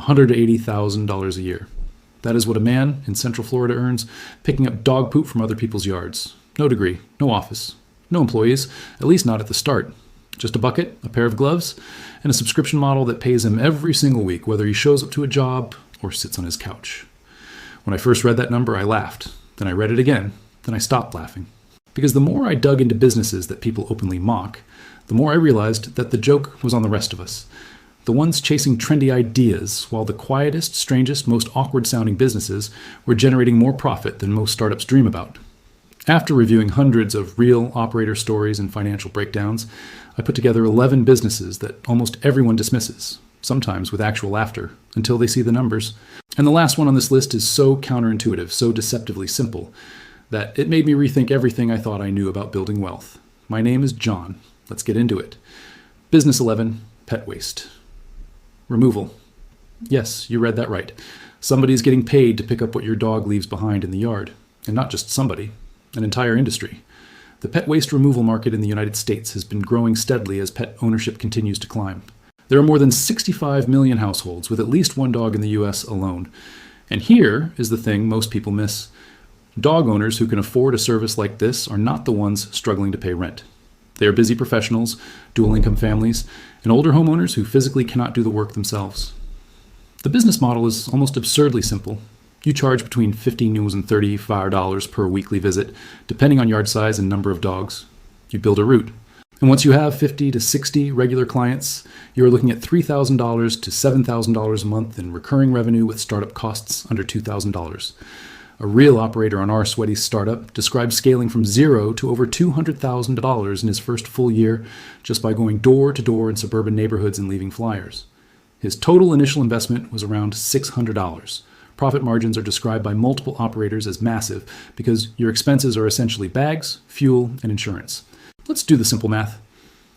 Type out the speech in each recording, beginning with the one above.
$180,000 a year. That is what a man in Central Florida earns picking up dog poop from other people's yards. No degree, no office, no employees, at least not at the start. Just a bucket, a pair of gloves, and a subscription model that pays him every single week, whether he shows up to a job or sits on his couch. When I first read that number, I laughed. Then I read it again. Then I stopped laughing. Because the more I dug into businesses that people openly mock, the more I realized that the joke was on the rest of us. The ones chasing trendy ideas, while the quietest, strangest, most awkward-sounding businesses were generating more profit than most startups dream about. After reviewing hundreds of real operator stories and financial breakdowns, I put together 11 businesses that almost everyone dismisses, sometimes with actual laughter, until they see the numbers. And the last one on this list is so counterintuitive, so deceptively simple, that it made me rethink everything I thought I knew about building wealth. My name is John. Let's get into it. Business 11, pet waste. Removal. Yes, you read that right. Somebody's getting paid to pick up what your dog leaves behind in the yard. And not just somebody, an entire industry. The pet waste removal market in the United States has been growing steadily as pet ownership continues to climb. There are more than 65 million households with at least one dog in the US alone. And here is the thing most people miss. Dog owners who can afford a service like this are not the ones struggling to pay rent. They are busy professionals, dual-income families, and older homeowners who physically cannot do the work themselves. The business model is almost absurdly simple. You charge between $15 and $35 per weekly visit, depending on yard size and number of dogs. You build a route. And once you have 50 to 60 regular clients, you are looking at $3,000 to $7,000 a month in recurring revenue with startup costs under $2,000. A real operator on our sweaty startup described scaling from zero to over $200,000 in his first full year just by going door to door in suburban neighborhoods and leaving flyers. His total initial investment was around $600. Profit margins are described by multiple operators as massive because your expenses are essentially bags, fuel, and insurance. Let's do the simple math.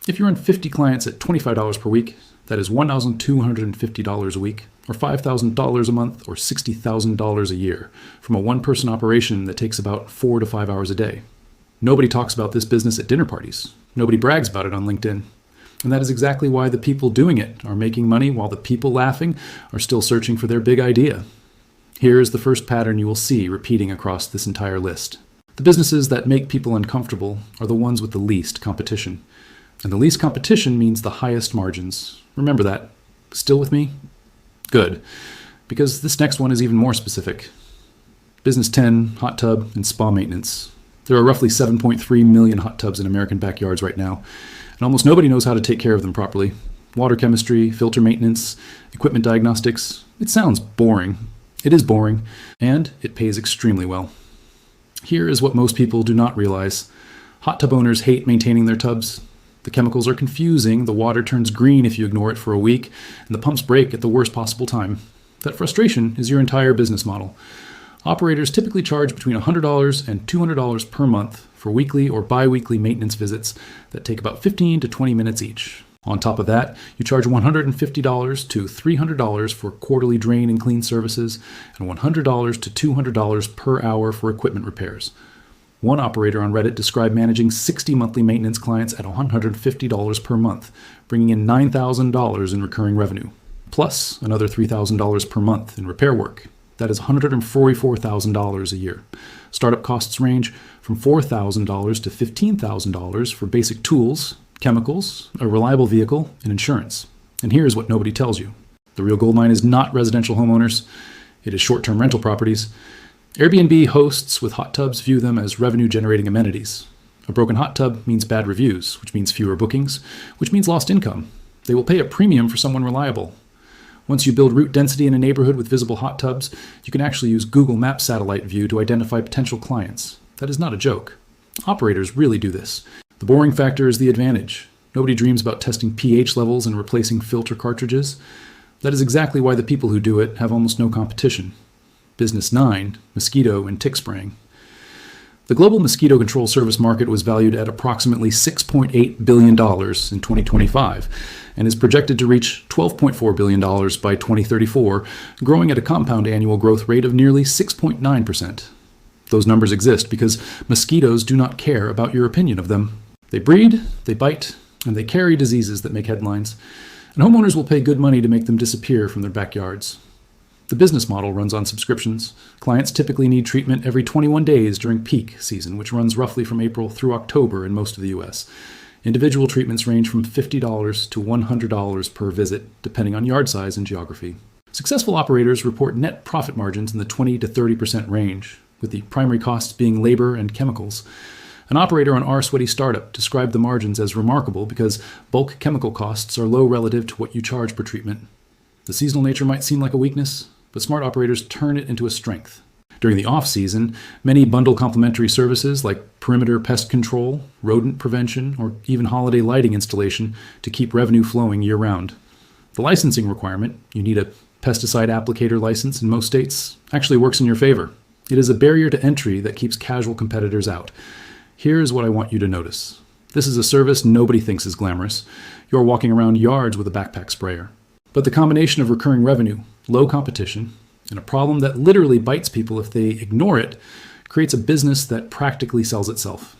If you run 50 clients at $25 per week, that is $1,250 a week, or $5,000 a month, or $60,000 a year, from a one-person operation that takes about 4 to 5 hours a day. Nobody talks about this business at dinner parties. Nobody brags about it on LinkedIn. And that is exactly why the people doing it are making money while the people laughing are still searching for their big idea. Here is the first pattern you will see repeating across this entire list. The businesses that make people uncomfortable are the ones with the least competition. And the least competition means the highest margins. Remember that. Still with me? Good. Because this next one is even more specific. Business 10, hot tub, and spa maintenance. There are roughly 7.3 million hot tubs in American backyards right now, and almost nobody knows how to take care of them properly. Water chemistry, filter maintenance, equipment diagnostics. It sounds boring. It is boring, and it pays extremely well. Here is what most people do not realize. Hot tub owners hate maintaining their tubs. The chemicals are confusing, the water turns green if you ignore it for a week, and the pumps break at the worst possible time. That frustration is your entire business model. Operators typically charge between $100 and $200 per month for weekly or bi-weekly maintenance visits that take about 15 to 20 minutes each. On top of that, you charge $150 to $300 for quarterly drain and clean services, and $100 to $200 per hour for equipment repairs. One operator on Reddit described managing 60 monthly maintenance clients at $150 per month, bringing in $9,000 in recurring revenue, plus another $3,000 per month in repair work. That is $144,000 a year. Startup costs range from $4,000 to $15,000 for basic tools, chemicals, a reliable vehicle, and insurance. And here's what nobody tells you. The real gold mine is not residential homeowners. It is short-term rental properties. Airbnb hosts with hot tubs view them as revenue-generating amenities. A broken hot tub means bad reviews, which means fewer bookings, which means lost income. They will pay a premium for someone reliable. Once you build route density in a neighborhood with visible hot tubs, you can actually use Google Maps satellite view to identify potential clients. That is not a joke. Operators really do this. The boring factor is the advantage. Nobody dreams about testing pH levels and replacing filter cartridges. That is exactly why the people who do it have almost no competition. Business 9, mosquito and tick spraying. The global mosquito control service market was valued at approximately $6.8 billion in 2025 and is projected to reach $12.4 billion by 2034, growing at a compound annual growth rate of nearly 6.9%. Those numbers exist because mosquitoes do not care about your opinion of them. They breed, they bite, and they carry diseases that make headlines. And homeowners will pay good money to make them disappear from their backyards. The business model runs on subscriptions. Clients typically need treatment every 21 days during peak season, which runs roughly from April through October in most of the U.S. Individual treatments range from $50 to $100 per visit, depending on yard size and geography. Successful operators report net profit margins in the 20 to 30% range, with the primary costs being labor and chemicals. An operator on Our Sweaty Startup described the margins as remarkable because bulk chemical costs are low relative to what you charge per treatment. The seasonal nature might seem like a weakness, but smart operators turn it into a strength. During the off-season, many bundle complementary services like perimeter pest control, rodent prevention, or even holiday lighting installation to keep revenue flowing year-round. The licensing requirement, you need a pesticide applicator license in most states, actually works in your favor. It is a barrier to entry that keeps casual competitors out. Here's what I want you to notice. This is a service nobody thinks is glamorous. You're walking around yards with a backpack sprayer. But the combination of recurring revenue, low competition, and a problem that literally bites people if they ignore it creates a business that practically sells itself.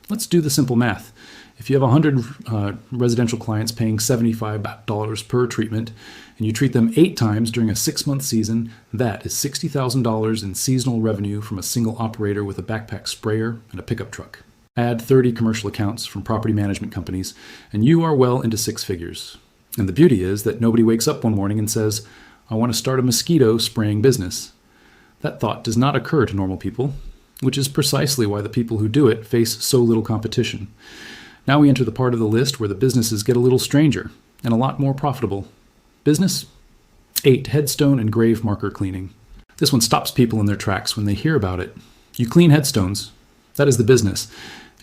Let's do the simple math. If you have 100 residential clients paying $75 per treatment, and you treat them 8 times during a 6-month season, that is $60,000 in seasonal revenue from a single operator with a backpack sprayer and a pickup truck. Add 30 commercial accounts from property management companies, and you are well into 6 figures. And the beauty is that nobody wakes up one morning and says, I want to start a mosquito spraying business. That thought does not occur to normal people, which is precisely why the people who do it face so little competition. Now we enter the part of the list where the businesses get a little stranger and a lot more profitable. Business 8. Headstone and grave marker cleaning. This one stops people in their tracks when they hear about it. You clean headstones. That is the business.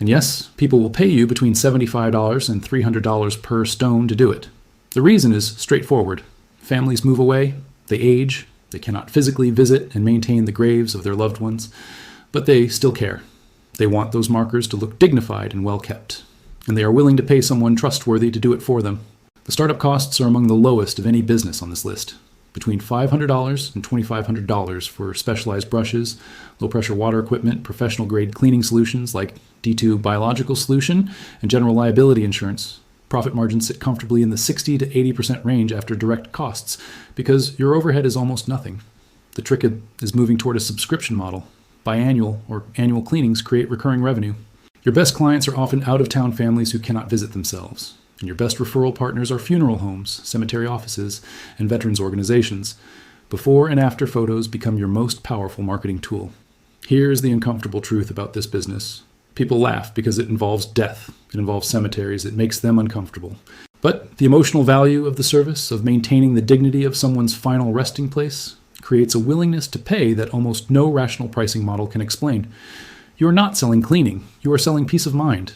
And yes, people will pay you between $75 and $300 per stone to do it. The reason is straightforward. Families move away, they age, they cannot physically visit and maintain the graves of their loved ones, but they still care. They want those markers to look dignified and well kept, and they are willing to pay someone trustworthy to do it for them. The startup costs are among the lowest of any business on this list, between $500 and $2,500 for specialized brushes, low-pressure water equipment, professional-grade cleaning solutions like D2 biological solution, and general liability insurance. Profit margins sit comfortably in the 60 to 80% range after direct costs, because your overhead is almost nothing. The trick is moving toward a subscription model. Biannual or annual cleanings create recurring revenue. Your best clients are often out-of-town families who cannot visit themselves. And your best referral partners are funeral homes, cemetery offices, and veterans organizations. Before and after photos become your most powerful marketing tool. Here's the uncomfortable truth about this business. People laugh because it involves death. It involves cemeteries. It makes them uncomfortable. But the emotional value of the service, of maintaining the dignity of someone's final resting place, creates a willingness to pay that almost no rational pricing model can explain. You are not selling cleaning. You are selling peace of mind.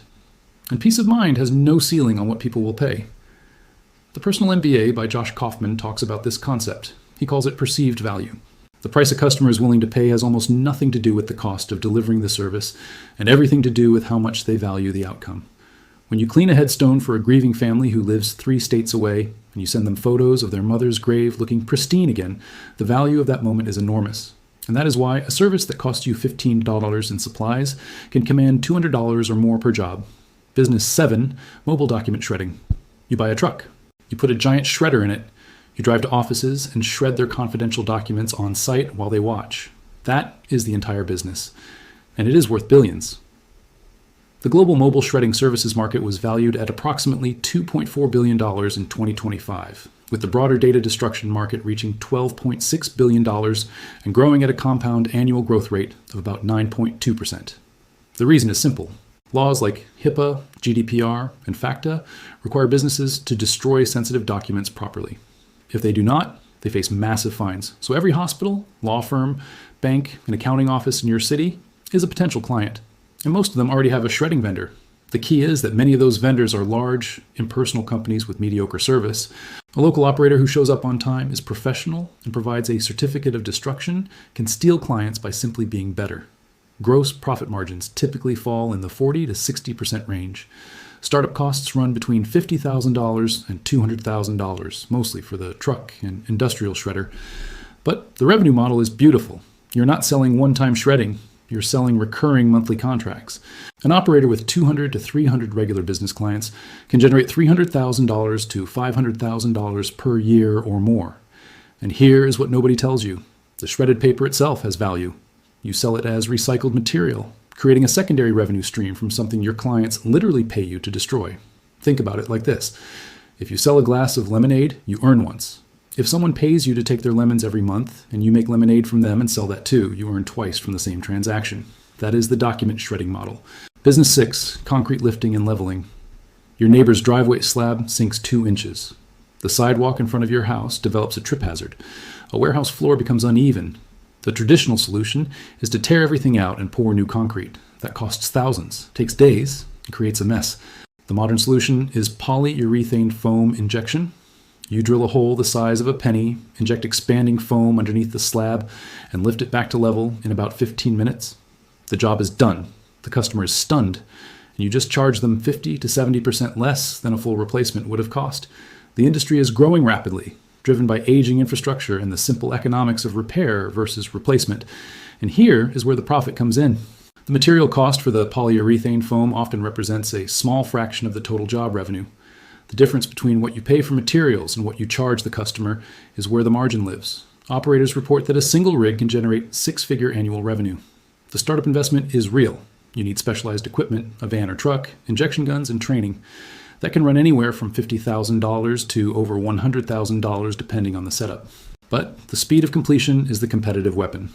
And peace of mind has no ceiling on what people will pay. The Personal MBA by Josh Kaufman talks about this concept. He calls it perceived value. The price a customer is willing to pay has almost nothing to do with the cost of delivering the service and everything to do with how much they value the outcome. When you clean a headstone for a grieving family who lives 3 states away and you send them photos of their mother's grave looking pristine again, the value of that moment is enormous. And that is why a service that costs you $15 in supplies can command $200 or more per job. Business 7, mobile document shredding. You buy a truck. You put a giant shredder in it. You drive to offices and shred their confidential documents on site while they watch. That is the entire business. And it is worth billions. The global mobile shredding services market was valued at approximately $2.4 billion in 2025, with the broader data destruction market reaching $12.6 billion and growing at a compound annual growth rate of about 9.2%. The reason is simple. Laws like HIPAA, GDPR, and FACTA require businesses to destroy sensitive documents properly. If they do not, they face massive fines. So every hospital, law firm, bank, and accounting office in your city is a potential client. And most of them already have a shredding vendor. The key is that many of those vendors are large, impersonal companies with mediocre service. A local operator who shows up on time, is professional, and provides a certificate of destruction can steal clients by simply being better. Gross profit margins typically fall in the 40 to 60% range. Startup costs run between $50,000 and $200,000, mostly for the truck and industrial shredder. But the revenue model is beautiful. You're not selling one-time shredding. you're selling recurring monthly contracts. An operator with 200 to 300 regular business clients can generate $300,000 to $500,000 per year or more. And here is what nobody tells you. The shredded paper itself has value. You sell it as recycled material, creating a secondary revenue stream from something your clients literally pay you to destroy. Think about it like this. If you sell a glass of lemonade, you earn once. If someone pays you to take their lemons every month and you make lemonade from them and sell that too, you earn twice from the same transaction. That is the document shredding model. Business 6, concrete lifting and leveling. Your neighbor's driveway slab sinks 2 inches. The sidewalk in front of your house develops a trip hazard. A warehouse floor becomes uneven. The traditional solution is to tear everything out and pour new concrete. That costs thousands, takes days, and creates a mess. The modern solution is polyurethane foam injection. You drill a hole the size of a penny, inject expanding foam underneath the slab, and lift it back to level in about 15 minutes. The job is done. The customer is stunned, and you just charge them 50 to 70% less than a full replacement would have cost. The industry is growing rapidly, driven by aging infrastructure and the simple economics of repair versus replacement. And here is where the profit comes in. The material cost for the polyurethane foam often represents a small fraction of the total job revenue. The difference between what you pay for materials and what you charge the customer is where the margin lives. Operators report that a single rig can generate 6-figure annual revenue. The startup investment is real. You need specialized equipment, a van or truck, injection guns, and training. That can run anywhere from $50,000 to over $100,000 depending on the setup. But the speed of completion is the competitive weapon.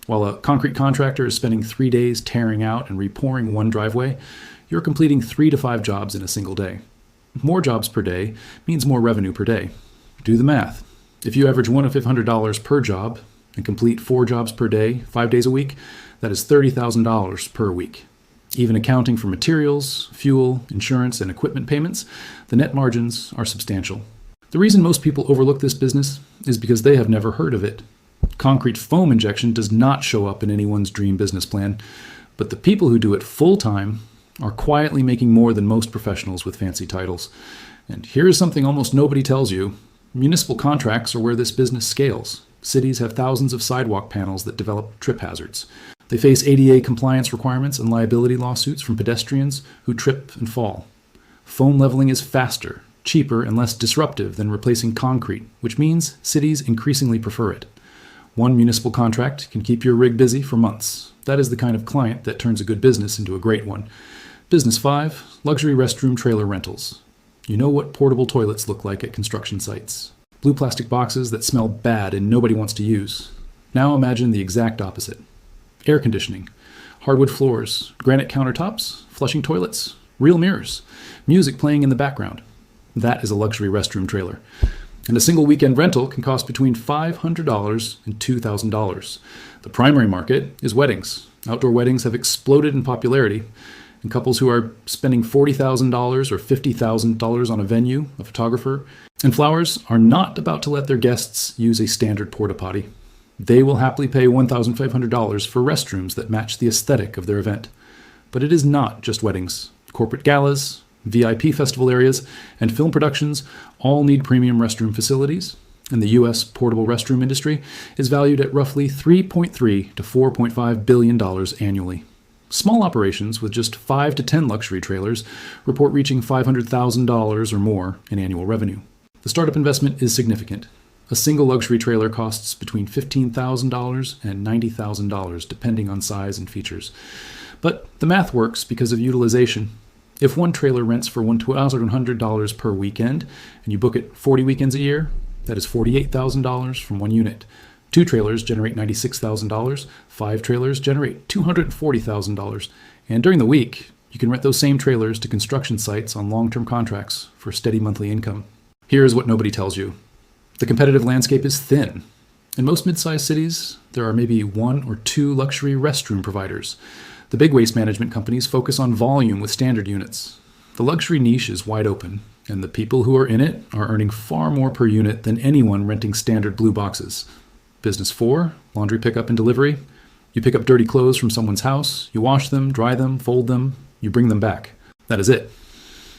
While a concrete contractor is spending 3 days tearing out and repouring one driveway, you're completing 3 to 5 jobs in a single day. More jobs per day means more revenue per day. Do the math. If you average $1 to $500 per job and complete 4 jobs per day, 5 days a week, that is $30,000 per week. Even accounting for materials, fuel, insurance, and equipment payments, the net margins are substantial. The reason most people overlook this business is because they have never heard of it. Concrete foam injection does not show up in anyone's dream business plan, but the people who do it full-time are quietly making more than most professionals with fancy titles. And here's something almost nobody tells you. Municipal contracts are where this business scales. Cities have thousands of sidewalk panels that develop trip hazards. They face ADA compliance requirements and liability lawsuits from pedestrians who trip and fall. Foam leveling is faster, cheaper, and less disruptive than replacing concrete, which means cities increasingly prefer it. One municipal contract can keep your rig busy for months. That is the kind of client that turns a good business into a great one. Business 5, luxury restroom trailer rentals. You know what portable toilets look like at construction sites. Blue plastic boxes that smell bad and nobody wants to use. Now imagine the exact opposite. Air conditioning, hardwood floors, granite countertops, flushing toilets, real mirrors, music playing in the background. That is a luxury restroom trailer. And a single weekend rental can cost between $500 and $2,000. The primary market is weddings. Outdoor weddings have exploded in popularity, and couples who are spending $40,000 or $50,000 on a venue, a photographer, and flowers are not about to let their guests use a standard porta potty. They will happily pay $1,500 for restrooms that match the aesthetic of their event. But it is not just weddings. Corporate galas, VIP festival areas, and film productions all need premium restroom facilities, and the U.S. portable restroom industry is valued at roughly $3.3 to $4.5 billion annually. Small operations with just 5 to 10 luxury trailers report reaching $500,000 or more in annual revenue. The startup investment is significant. A single luxury trailer costs between $15,000 and $90,000, depending on size and features. But the math works because of utilization. If one trailer rents for $1,100 per weekend, and you book it 40 weekends a year, that is $48,000 from one unit. 2 trailers generate $96,000, 5 trailers generate $240,000. And during the week, you can rent those same trailers to construction sites on long-term contracts for steady monthly income. Here's what nobody tells you. The competitive landscape is thin. In most mid-sized cities, there are maybe 1 or 2 luxury restroom providers. The big waste management companies focus on volume with standard units. The luxury niche is wide open, and the people who are in it are earning far more per unit than anyone renting standard blue boxes. Business 4, laundry pickup and delivery. You pick up dirty clothes from someone's house, you wash them, dry them, fold them, you bring them back. That is it.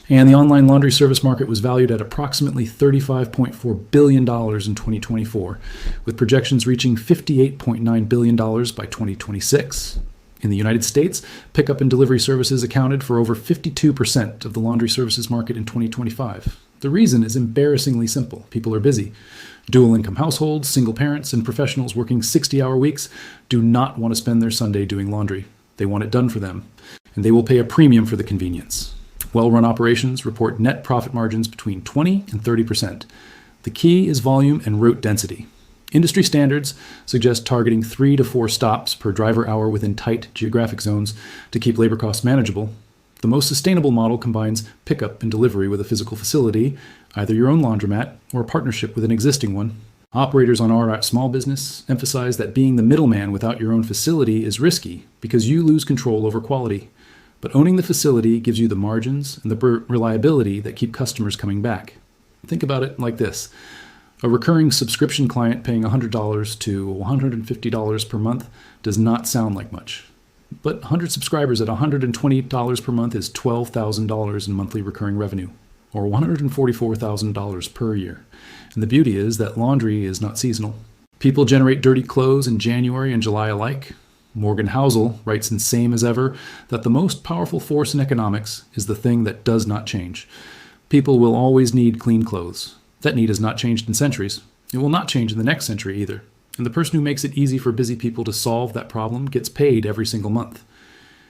And the online laundry service market was valued at approximately $35.4 billion in 2024, with projections reaching $58.9 billion by 2026. In the United States, pickup and delivery services accounted for over 52% of the laundry services market in 2025. The reason is embarrassingly simple. People are busy. Dual-income households, single parents, and professionals working 60-hour weeks do not want to spend their Sunday doing laundry. They want it done for them, and they will pay a premium for the convenience. Well-run operations report net profit margins between 20 and 30%. The key is volume and route density. Industry standards suggest targeting 3 to 4 stops per driver hour within tight geographic zones to keep labor costs manageable. The most sustainable model combines pickup and delivery with a physical facility, either your own laundromat or a partnership with an existing one. Operators on our small business emphasize that being the middleman without your own facility is risky because you lose control over quality. But owning the facility gives you the margins and the reliability that keep customers coming back. Think about it like this. A recurring subscription client paying $100 to $150 per month does not sound like much. But 100 subscribers at $120 per month is $12,000 in monthly recurring revenue, or $144,000 per year. And the beauty is that laundry is not seasonal. People generate dirty clothes in January and July alike. Morgan Housel writes in Same as Ever that the most powerful force in economics is the thing that does not change. People will always need clean clothes. That need has not changed in centuries. It will not change in the next century either. And the person who makes it easy for busy people to solve that problem gets paid every single month.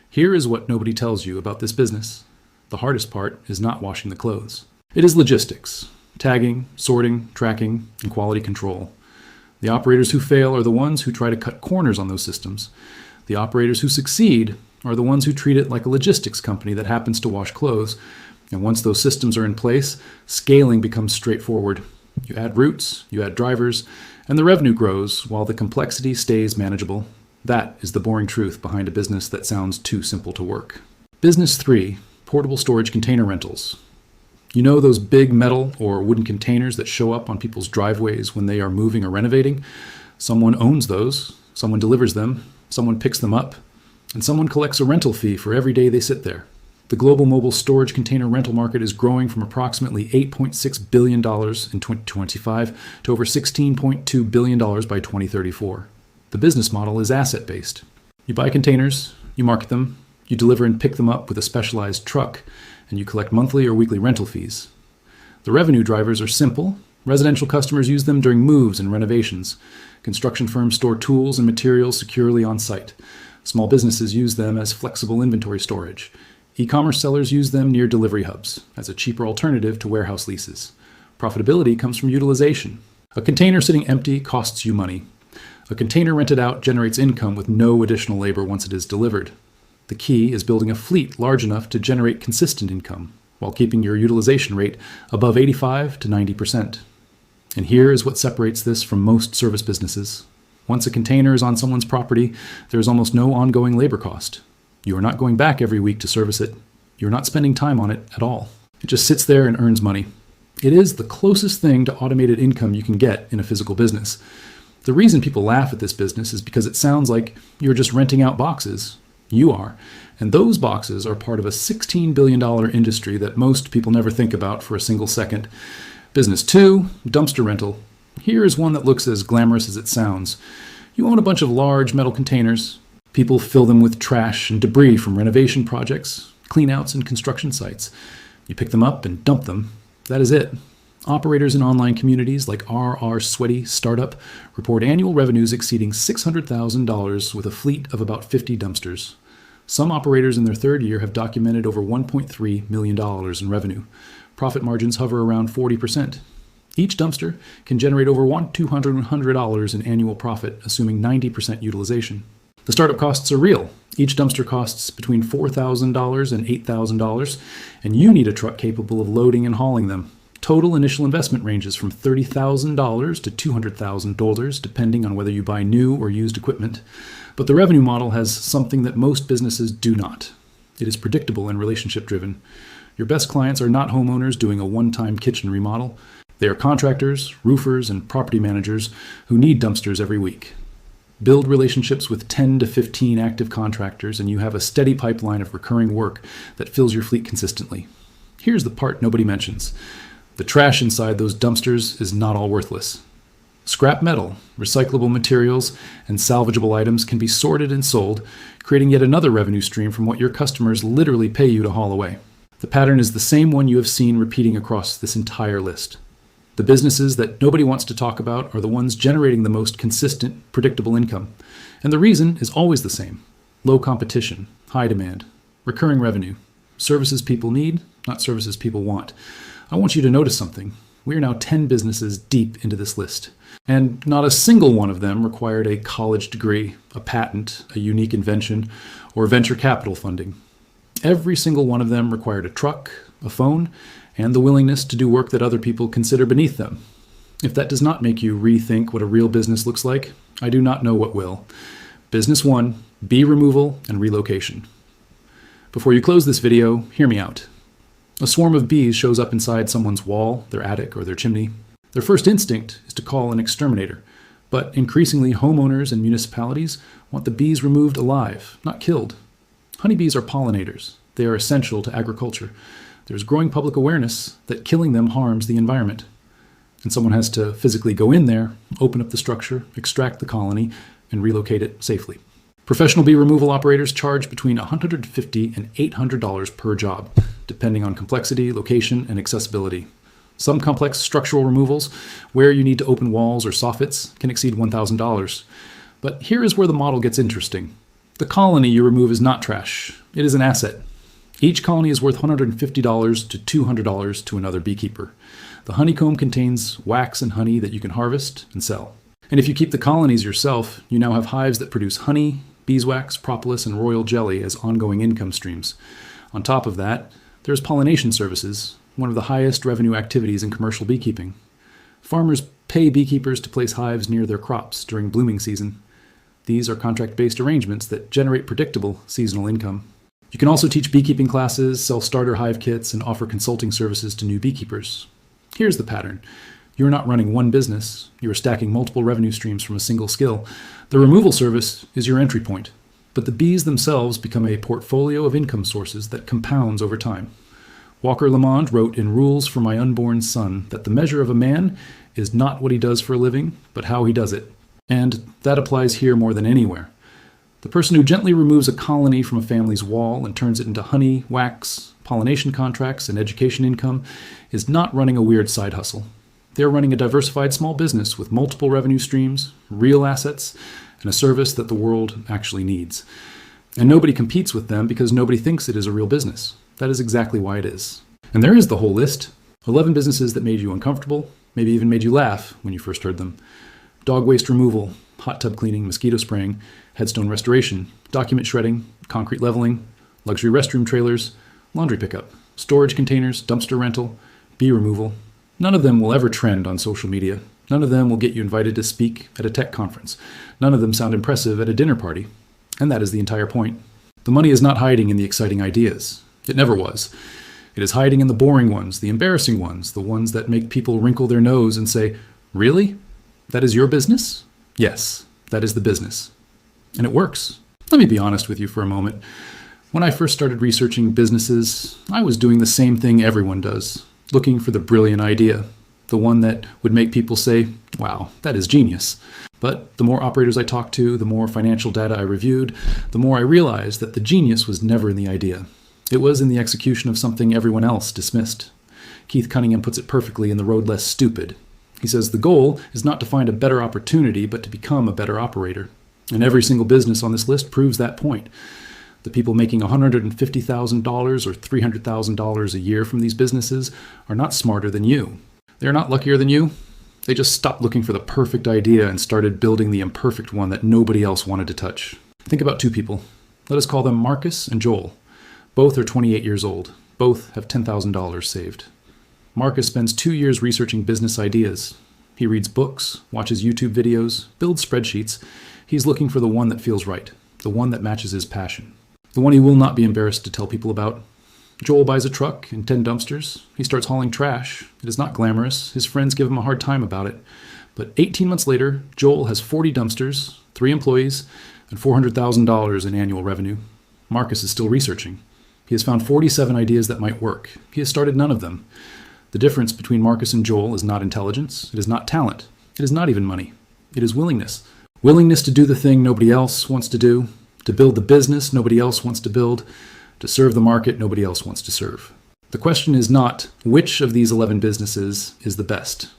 Here is what nobody tells you about this business. The hardest part is not washing the clothes. It is logistics, tagging, sorting, tracking, and quality control. The operators who fail are the ones who try to cut corners on those systems. The operators who succeed are the ones who treat it like a logistics company that happens to wash clothes. And once those systems are in place, scaling becomes straightforward. You add routes, you add drivers, and the revenue grows while the complexity stays manageable. That is the boring truth behind a business that sounds too simple to work. Business 3, portable storage container rentals. You know those big metal or wooden containers that show up on people's driveways when they are moving or renovating? Someone owns those, someone delivers them, someone picks them up, and someone collects a rental fee for every day they sit there. The global mobile storage container rental market is growing from approximately $8.6 billion in 2025 to over $16.2 billion by 2034. The business model is asset-based. You buy containers, you market them, you deliver and pick them up with a specialized truck, and you collect monthly or weekly rental fees. The revenue drivers are simple. Residential customers use them during moves and renovations. Construction firms store tools and materials securely on site. Small businesses use them as flexible inventory storage. E-commerce sellers use them near delivery hubs as a cheaper alternative to warehouse leases. Profitability comes from utilization. A container sitting empty costs you money. A container rented out generates income with no additional labor once it is delivered. The key is building a fleet large enough to generate consistent income while keeping your utilization rate above 85 to 90%. And here is what separates this from most service businesses. Once a container is on someone's property, there is almost no ongoing labor cost. You are not going back every week to service it. You're not spending time on it at all. It just sits there and earns money. It is the closest thing to automated income you can get in a physical business. The reason people laugh at this business is because it sounds like you're just renting out boxes. You are. And those boxes are part of a $16 billion industry that most people never think about for a single second. Business 2, dumpster rental. Here is one that looks as glamorous as it sounds. You own a bunch of large metal containers. People fill them with trash and debris from renovation projects, cleanouts, and construction sites. You pick them up and dump them. That is it. Operators in online communities like RR Sweaty Startup report annual revenues exceeding $600,000 with a fleet of about 50 dumpsters. Some operators in their third year have documented over $1.3 million in revenue. Profit margins hover around 40%. Each dumpster can generate over $200 in annual profit, assuming 90% utilization. The startup costs are real. Each dumpster costs between $4,000 and $8,000, and you need a truck capable of loading and hauling them. Total initial investment ranges from $30,000 to $200,000, depending on whether you buy new or used equipment. But the revenue model has something that most businesses do not. It is predictable and relationship-driven. Your best clients are not homeowners doing a one-time kitchen remodel. They are contractors, roofers, and property managers who need dumpsters every week. Build relationships with 10 to 15 active contractors, and you have a steady pipeline of recurring work that fills your fleet consistently. Here's the part nobody mentions. The trash inside those dumpsters is not all worthless. Scrap metal, recyclable materials, and salvageable items can be sorted and sold, creating yet another revenue stream from what your customers literally pay you to haul away. The pattern is the same one you have seen repeating across this entire list. The businesses that nobody wants to talk about are the ones generating the most consistent, predictable income. And the reason is always the same: low competition, high demand, recurring revenue, services people need, not services people want. I want you to notice something. We are now 10 businesses deep into this list, and not a single one of them required a college degree, a patent, a unique invention, or venture capital funding. Every single one of them required a truck, a phone, and the willingness to do work that other people consider beneath them. If that does not make you rethink what a real business looks like, I do not know what will. Business 1, bee removal and relocation. Before you close this video, hear me out. A swarm of bees shows up inside someone's wall, their attic, or their chimney. Their first instinct is to call an exterminator, but increasingly homeowners and municipalities want the bees removed alive, not killed. Honeybees are pollinators. They are essential to agriculture. There's growing public awareness that killing them harms the environment. And someone has to physically go in there, open up the structure, extract the colony, and relocate it safely. Professional bee removal operators charge between $150 and $800 per job, depending on complexity, location, and accessibility. Some complex structural removals, where you need to open walls or soffits, can exceed $1,000. But here is where the model gets interesting. The colony you remove is not trash. It is an asset. Each colony is worth $150 to $200 to another beekeeper. The honeycomb contains wax and honey that you can harvest and sell. And if you keep the colonies yourself, you now have hives that produce honey, beeswax, propolis, and royal jelly as ongoing income streams. On top of that, there's pollination services, one of the highest revenue activities in commercial beekeeping. Farmers pay beekeepers to place hives near their crops during blooming season. These are contract-based arrangements that generate predictable seasonal income. You can also teach beekeeping classes, sell starter hive kits, and offer consulting services to new beekeepers. Here's the pattern. You're not running one business. You are stacking multiple revenue streams from a single skill. The removal service is your entry point, but the bees themselves become a portfolio of income sources that compounds over time. Walker Lamond wrote in Rules for My Unborn Son that the measure of a man is not what he does for a living, but how he does it. And that applies here more than anywhere. The person who gently removes a colony from a family's wall and turns it into honey, wax, pollination contracts, and education income is not running a weird side hustle. They are running a diversified small business with multiple revenue streams, real assets, and a service that the world actually needs. And nobody competes with them because nobody thinks it is a real business. That is exactly why it is. And there is the whole list. 11 businesses that made you uncomfortable, maybe even made you laugh when you first heard them. Dog waste removal, hot tub cleaning, mosquito spraying, headstone restoration, document shredding, concrete leveling, luxury restroom trailers, laundry pickup, storage containers, dumpster rental, bee removal. None of them will ever trend on social media. None of them will get you invited to speak at a tech conference. None of them sound impressive at a dinner party. And that is the entire point. The money is not hiding in the exciting ideas. It never was. It is hiding in the boring ones, the embarrassing ones, the ones that make people wrinkle their nose and say, "Really? That is your business?" Yes, that is the business. And it works. Let me be honest with you for a moment. When I first started researching businesses, I was doing the same thing everyone does, looking for the brilliant idea, the one that would make people say, "Wow, that is genius." But the more operators I talked to, the more financial data I reviewed, the more I realized that the genius was never in the idea. It was in the execution of something everyone else dismissed. Keith Cunningham puts it perfectly in The Road Less Stupid. He says the goal is not to find a better opportunity, but to become a better operator. And every single business on this list proves that point. The people making $150,000 or $300,000 a year from these businesses are not smarter than you. They are not luckier than you. They just stopped looking for the perfect idea and started building the imperfect one that nobody else wanted to touch. Think about two people. Let us call them Marcus and Joel. Both are 28 years old. Both have $10,000 saved. Marcus spends 2 years researching business ideas. He reads books, watches YouTube videos, builds spreadsheets. He's looking for the one that feels right, the one that matches his passion, the one he will not be embarrassed to tell people about. Joel buys a truck and 10 dumpsters. He starts hauling trash. It is not glamorous. His friends give him a hard time about it. But 18 months later, Joel has 40 dumpsters, 3 employees, and $400,000 in annual revenue. Marcus is still researching. He has found 47 ideas that might work. He has started none of them. The difference between Marcus and Joel is not intelligence. It is not talent. It is not even money. It is willingness. Willingness to do the thing nobody else wants to do, to build the business nobody else wants to build, to serve the market nobody else wants to serve. The question is not which of these 11 businesses is the best.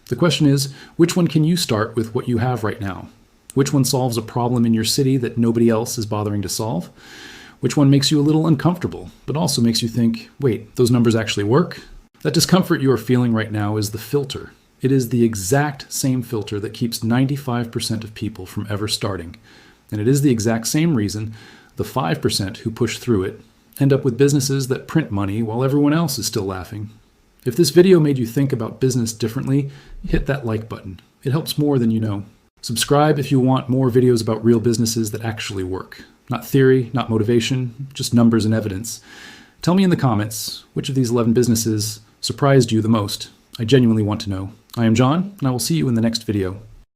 The question is, which one can you start with what you have right now? Which one solves a problem in your city that nobody else is bothering to solve? Which one makes you a little uncomfortable, but also makes you think, wait, those numbers actually work? That discomfort you are feeling right now is the filter. It is the exact same filter that keeps 95% of people from ever starting. And it is the exact same reason the 5% who push through it end up with businesses that print money while everyone else is still laughing. If this video made you think about business differently, hit that like button. It helps more than you know. Subscribe if you want more videos about real businesses that actually work. Not theory, not motivation, just numbers and evidence. Tell me in the comments, which of these 11 businesses surprised you the most? I genuinely want to know. I am John, and I will see you in the next video.